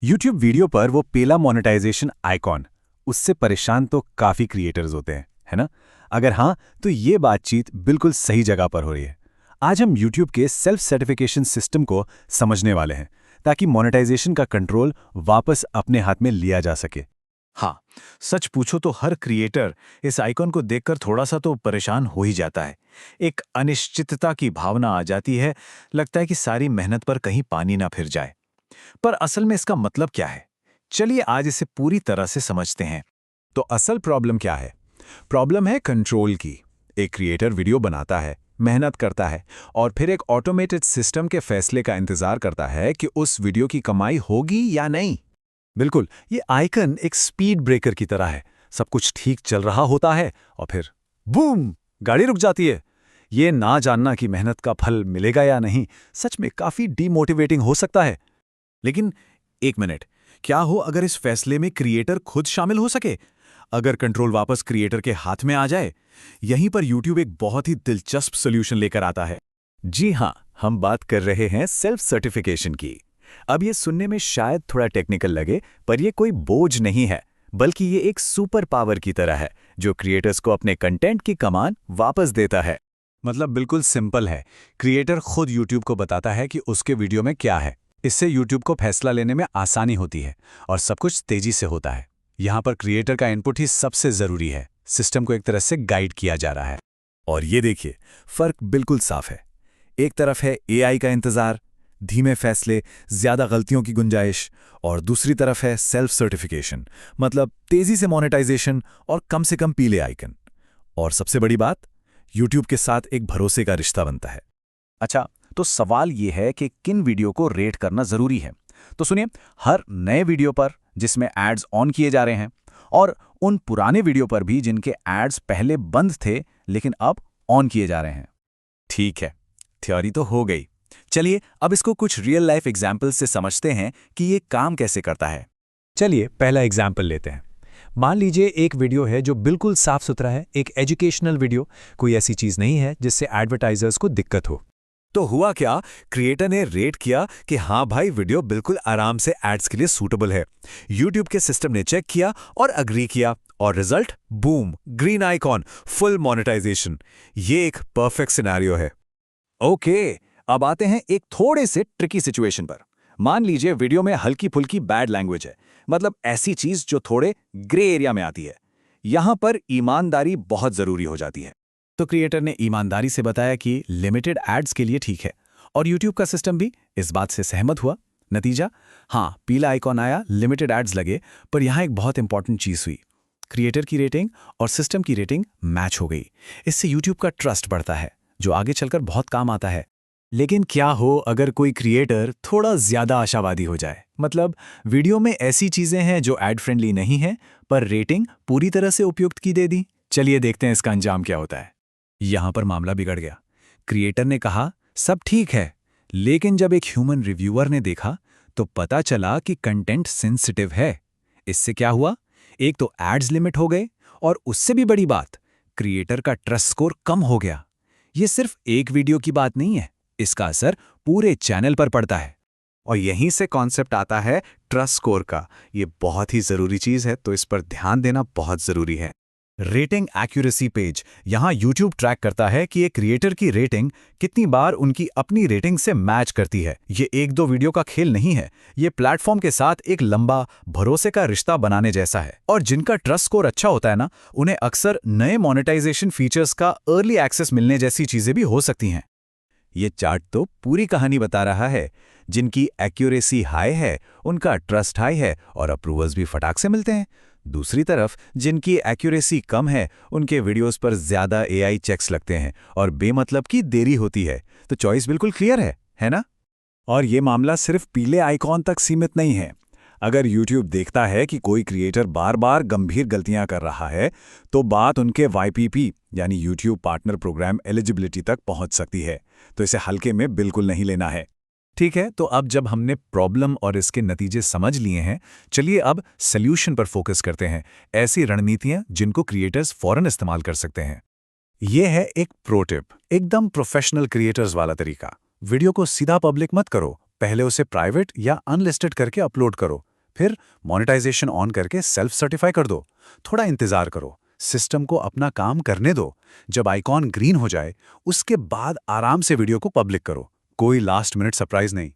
YouTube video पर वो पेला मोनेटाइजेशन आइकॉन, उससे परेशान तो काफ़ी क्रिएटर्स होते हैं, है ना? अगर हाँ, तो ये बातचीत बिल्कुल सही जगह पर हो रही है। आज हम YouTube के सेल्फ सर्टिफिकेशन सिस्टम को समझने वाले हैं, ताकि मोनेटाइजेशन का कंट्रोल वापस अपने हाथ में लिया जा सके। हाँ, सच पूछो तो हर क्रिएटर इस आइकॉन को देखकर थोड़ा सा तो परेशान हो ही जाता है। एक अनिश्चितता की भावना आ जाती है, लगता है कि सारी मेहनत पर कहीं पानी ना फिर जाए। पर असल में इसका मतलब क्या है? चलिए आज इसे पूरी तरह से समझते हैं। तो असल प्रॉब्लम क्या है? प्रॉब्लम है कंट्रोल की। एक क्रिएटर वीडियो बनाता है, मेहनत करता है, और फिर एक ऑटोमेटेड सिस्टम के फैसले का इंतजार करता है कि उस वीडियो की कमाई होगी या नहीं। बिल्कुल, ये आइकन एक स्पीड ब्रेकर की तरह है। सब कुछ ठीक चल रहा होता है और फिर बूम, गाड़ी रुक जाती है। ये ना जानना कि मेहनत का फल मिलेगा या नहीं, सच में काफी डीमोटिवेटिंग हो सकता है। लेकिन एक मिनट, क्या हो अगर इस फैसले में क्रिएटर खुद शामिल हो सके? अगर कंट्रोल वापस क्रिएटर के हाथ में आ जाए? यहीं पर YouTube एक बहुत ही दिलचस्प सोल्यूशन लेकर आता है। जी हाँ, हम बात कर रहे हैं सेल्फ सर्टिफिकेशन की। अब ये सुनने में शायद थोड़ा टेक्निकल लगे, पर ये कोई बोझ नहीं है, बल्कि ये एक सुपर पावर की तरह है, जो क्रिएटर्स को अपने कंटेंट की कमान वापस देता है। मतलब बिल्कुल सिंपल है। क्रिएटर खुद YouTube को बताता है कि उसके वीडियो में क्या है। इससे YouTube को फैसला लेने में आसानी होती है और सब कुछ तेजी से होता है। यहाँ पर क्रिएटर का इनपुट ही सबसे जरूरी है। सिस्टम को एक तरह से गाइड किया जा रहा है। और ये देखिए, फर्क बिल्कुल साफ है। एक तरफ है AI का इंतजार, धीमे फैसले, ज्यादा गलतियों की गुंजाइश, और दूसरी तरफ है सेल्फ सर्टिफिकेशन, मतलब तेजी से मोनेटाइजेशन और कम से कम पीले आइकन। और सबसे बड़ी बात, YouTube के साथ एक भरोसे का रिश्ता बनता है। अच्छा, तो सवाल ये है कि किन वीडियो को रेट करना जरूरी है। तो सुनिए, हर नए वीडियो पर जिसमें एड्स ऑन किए जा रहे हैं, और उन पुराने वीडियो पर भी जिनके एड्स पहले बंद थे लेकिन अब ऑन किए जा रहे हैं। ठीक है, थ्योरी तो हो गई। चलिए अब इसको कुछ रियल लाइफ एग्जाम्पल से समझते हैं कि ये काम कैसे करता है। चलिए पहला एग्जाम्पल लेते हैं। मान लीजिए एक वीडियो है जो बिल्कुल साफ सुथरा है, एक एजुकेशनल वीडियो, कोई ऐसी चीज नहीं है जिससे एडवर्टाइजर्स को दिक्कत हो। तो हुआ क्या, क्रिएटर ने रेट किया कि हाँ भाई, वीडियो बिल्कुल आराम से एड्स के लिए सूटेबल है। YouTube के सिस्टम ने चेक किया और अग्री किया, और result boom, green icon, full monetisation. ये एक परफेक्ट सिनेरियो है। ओके, अब आते हैं एक थोड़े से ट्रिकी सिचुएशन पर। मान लीजिए वीडियो में हल्की फुल्की बैड लैंग्वेज है, मतलब ऐसी चीज जो थोड़े ग्रे एरिया में आती है। यहां पर ईमानदारी बहुत जरूरी हो जाती है। तो क्रिएटर ने ईमानदारी से बताया कि लिमिटेड एड्स के लिए ठीक है, और YouTube का सिस्टम भी इस बात से सहमत हुआ। नतीजा, हाँ, पीला आइकॉन आया, लिमिटेड एड्स लगे, पर यहां एक बहुत इंपॉर्टेंट चीज हुई। क्रिएटर की रेटिंग और सिस्टम की रेटिंग मैच हो गई। इससे YouTube का ट्रस्ट बढ़ता है, जो आगे चलकर बहुत काम आता है। लेकिन क्या हो अगर कोई क्रिएटर थोड़ा ज्यादा आशावादी हो जाए? मतलब वीडियो में ऐसी चीजें हैं जो एड फ्रेंडली नहीं है, पर रेटिंग पूरी तरह से उपयुक्त की दे दी। चलिए देखते हैं इसका अंजाम क्या होता है। यहां पर मामला बिगड़ गया। क्रिएटर ने कहा सब ठीक है, लेकिन जब एक ह्यूमन रिव्यूअर ने देखा तो पता चला कि कंटेंट सेंसिटिव है। इससे क्या हुआ? एक तो एड्स लिमिट हो गए, और उससे भी बड़ी बात, क्रिएटर का ट्रस्ट स्कोर कम हो गया। ये सिर्फ एक वीडियो की बात नहीं है, इसका असर पूरे चैनल पर पड़ता है। और यहीं से कॉन्सेप्ट आता है ट्रस्ट स्कोर का। ये बहुत ही जरूरी चीज है, तो इस पर ध्यान देना बहुत जरूरी है। Rating accuracy page. यहां YouTube ट्रैक करता है कि एक क्रिएटर की रेटिंग कितनी बार उनकी अपनी रेटिंग से मैच करती है। ये एक दो वीडियो का खेल नहीं है, ये प्लेटफॉर्म के साथ एक लंबा भरोसे का रिश्ता बनाने जैसा है। और जिनका ट्रस्ट स्कोर अच्छा होता है ना, उन्हें अक्सर नए मोनेटाइजेशन फीचर्स का अर्ली एक्सेस मिलने जैसी चीजें भी हो सकती हैं। ये चार्ट तो पूरी कहानी बता रहा है। जिनकी एक्यूरेसी हाई है, उनका ट्रस्ट हाई है, और अप्रूवल्स भी फटाक से मिलते हैं। दूसरी तरफ जिनकी एक्यूरेसी कम है, उनके वीडियोस पर ज्यादा AI चेक्स लगते हैं और बेमतलब की देरी होती है। तो चॉइस बिल्कुल क्लियर है ना? और ये मामला सिर्फ पीले आइकॉन तक सीमित नहीं है। अगर YouTube देखता है कि कोई क्रिएटर बार बार गंभीर गलतियां कर रहा है, तो बात उनके YPP यानी YouTube पार्टनर प्रोग्राम एलिजिबिलिटी तक पहुंच सकती है। तो इसे हल्के में बिल्कुल नहीं लेना है। ठीक है, तो अब जब हमने प्रॉब्लम और इसके नतीजे समझ लिए हैं, चलिए अब सॉल्यूशन पर फोकस करते हैं। ऐसी रणनीतियां जिनको क्रिएटर्स फौरन इस्तेमाल कर सकते हैं। यह है एक प्रो टिप, एकदम प्रोफेशनल क्रिएटर्स वाला तरीका। वीडियो को सीधा पब्लिक मत करो, पहले उसे प्राइवेट या अनलिस्टेड करके अपलोड करो। फिर मोनेटाइजेशन ऑन करके सेल्फ सर्टिफाई कर दो। थोड़ा इंतजार करो, सिस्टम को अपना काम करने दो। जब आइकॉन ग्रीन हो जाए उसके बाद आराम से वीडियो को पब्लिक करो, कोई लास्ट मिनट सरप्राइज नहीं।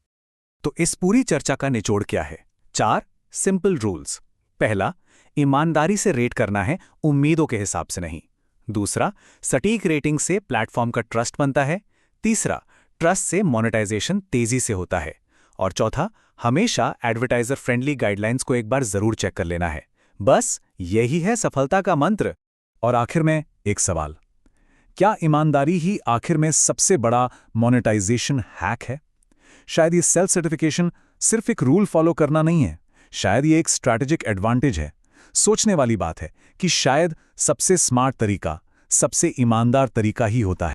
तो इस पूरी चर्चा का निचोड़ क्या है? 4 सिंपल रूल्स। पहला, ईमानदारी से रेट करना है, उम्मीदों के हिसाब से नहीं। दूसरा, सटीक रेटिंग से प्लेटफॉर्म का ट्रस्ट बनता है। तीसरा, ट्रस्ट से मोनेटाइजेशन तेजी से होता है। और चौथा, हमेशा एडवर्टाइजर फ्रेंडली गाइडलाइंस को एक बार जरूर चेक कर लेना है। बस यही है सफलता का मंत्र। और आखिर में एक सवाल, क्या ईमानदारी ही आखिर में सबसे बड़ा मोनेटाइजेशन हैक है? शायद ये सेल्फ सर्टिफिकेशन सिर्फ एक रूल फॉलो करना नहीं है, शायद ये एक स्ट्रैटेजिक एडवांटेज है। सोचने वाली बात है कि शायद सबसे स्मार्ट तरीका, सबसे ईमानदार तरीका ही होता है।